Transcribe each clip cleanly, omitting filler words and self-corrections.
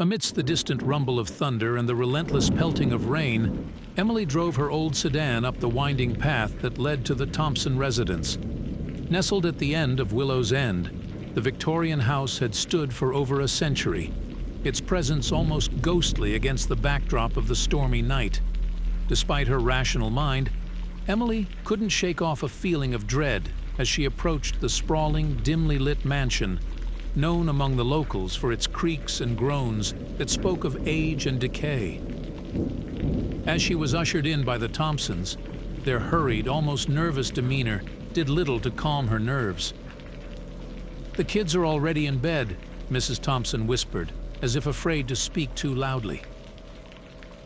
Amidst the distant rumble of thunder and the relentless pelting of rain, Emily drove her old sedan up the winding path that led to the Thompson residence. Nestled at the end of Willow's End, the Victorian house had stood for over a century, its presence almost ghostly against the backdrop of the stormy night. Despite her rational mind, Emily couldn't shake off a feeling of dread as she approached the sprawling, dimly lit mansion, known among the locals for its creaks and groans that spoke of age and decay. As she was ushered in by the Thompsons, their hurried, almost nervous demeanor did little to calm her nerves. "The kids are already in bed," Mrs. Thompson whispered, as if afraid to speak too loudly.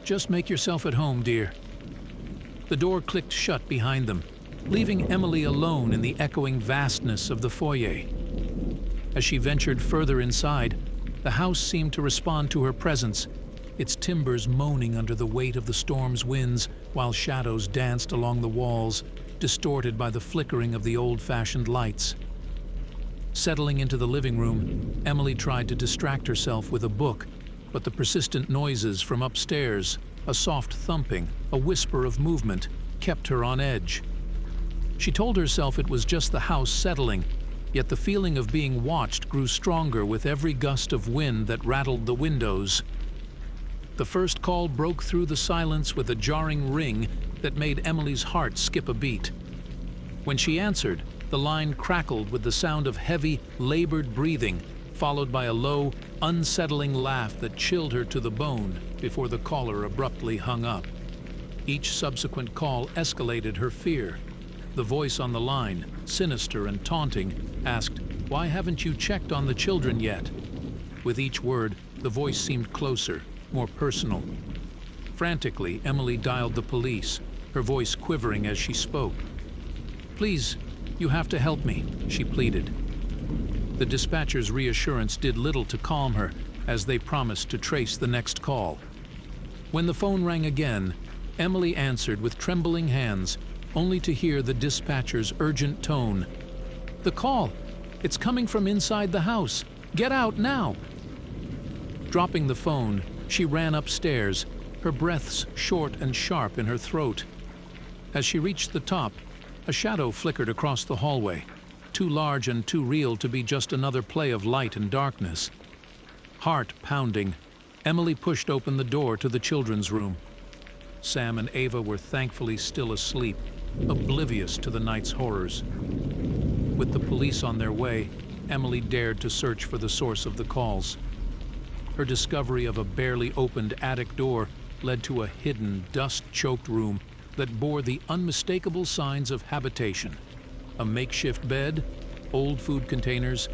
"Just make yourself at home, dear." The door clicked shut behind them, leaving Emily alone in the echoing vastness of the foyer. As she ventured further inside, the house seemed to respond to her presence, its timbers moaning under the weight of the storm's winds while shadows danced along the walls, distorted by the flickering of the old-fashioned lights. Settling into the living room, Emily tried to distract herself with a book, but the persistent noises from upstairs, a soft thumping, a whisper of movement, kept her on edge. She told herself it was just the house settling, yet the feeling of being watched grew stronger with every gust of wind that rattled the windows. The first call broke through the silence with a jarring ring that made Emily's heart skip a beat. When she answered, the line crackled with the sound of heavy, labored breathing, followed by a low, unsettling laugh that chilled her to the bone before the caller abruptly hung up. Each subsequent call escalated her fear. The voice on the line, sinister and taunting, asked, "Why haven't you checked on the children yet?" With each word, the voice seemed closer, more personal. Frantically, Emily dialed the police, her voice quivering as she spoke. "Please, you have to help me," she pleaded. The dispatcher's reassurance did little to calm her as they promised to trace the next call. When the phone rang again, Emily answered with trembling hands, only to hear the dispatcher's urgent tone. "The call! It's coming from inside the house! Get out now!" Dropping the phone, she ran upstairs, her breaths short and sharp in her throat. As she reached the top, a shadow flickered across the hallway, too large and too real to be just another play of light and darkness. Heart pounding, Emily pushed open the door to the children's room. Sam and Ava were thankfully still asleep, oblivious to the night's horrors. With the police on their way, Emily dared to search for the source of the calls. Her discovery of a barely opened attic door led to a hidden, dust-choked room that bore the unmistakable signs of habitation: a makeshift bed, old food containers,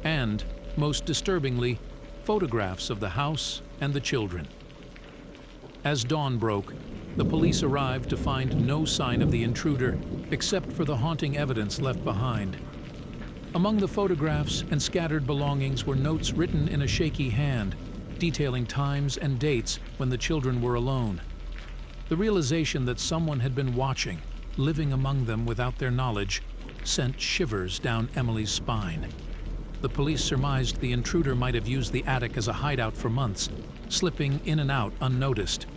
and, most disturbingly, photographs of the house and the children. As dawn broke, the police arrived to find no sign of the intruder except for the haunting evidence left behind. Among the photographs and scattered belongings were notes written in a shaky hand, detailing times and dates when the children were alone. The realization that someone had been watching, living among them without their knowledge, sent shivers down Emily's spine. The police surmised the intruder might have used the attic as a hideout for months, slipping in and out unnoticed.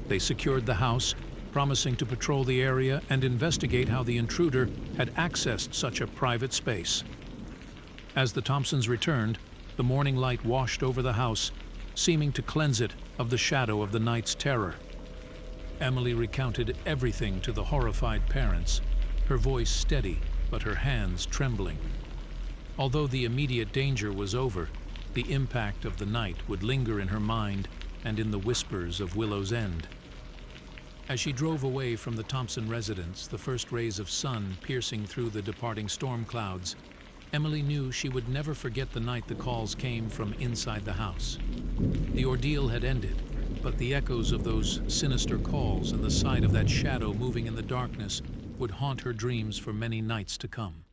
They secured the house, promising to patrol the area and investigate how the intruder had accessed such a private space. As the Thompsons returned, the morning light washed over the house, seeming to cleanse it of the shadow of the night's terror. Emily recounted everything to the horrified parents, her voice steady but her hands trembling. Although the immediate danger was over, the impact of the night would linger in her mind and in the whispers of Willow's End. As she drove away from the Thompson residence, the first rays of sun piercing through the departing storm clouds, Emily knew she would never forget the night the calls came from inside the house. The ordeal had ended, but the echoes of those sinister calls and the sight of that shadow moving in the darkness would haunt her dreams for many nights to come.